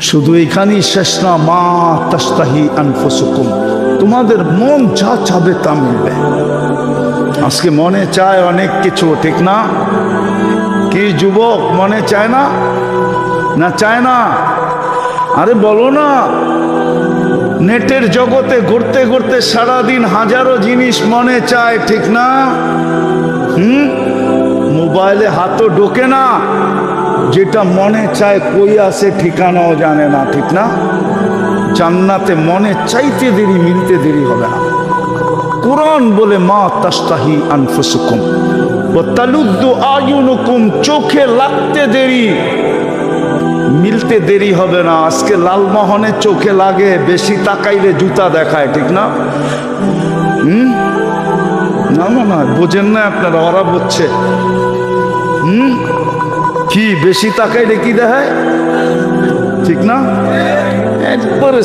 শুধু এখানেই শেষ না, মা তাস্তাহি আনফুসুকুম, তোমাদের মন যা চাবে তা মিলবে। আজকে মনে চায় অনেক কিছু, ঠিক না? কি যুবক মনে চায় না? না চায় না? আরে বলো না। নেটের জগতে ঘুরতে ঘুরতে সারাদিন হাজারো জিনিস মনে চায়, ঠিক না? মোবাইলে হাতও ঢোকে না, যেটা মনে চায় কই আছে ঠিকানাও জানে না, ঠিক না? জান্নাতে মনে চাইতে দেরি মিলতে দেরি হবে না। কুরআন বলে মা তাস্তাহি আনফুসুকুম ওয়া তালুদ্দু আয়ুনুকুম, চোখে লাগতে দেরি মিলতে দেরি হবে না। আজকে লালমোহনে চোখে লাগে, বেশি তাকাইলে জুতা দেখায়, ঠিক না? না না না, বোঝেন না আপনারা, ওরা বুঝছে। কি বেশি তাকাইলে কি দেখায়, ঠিক না? একবারে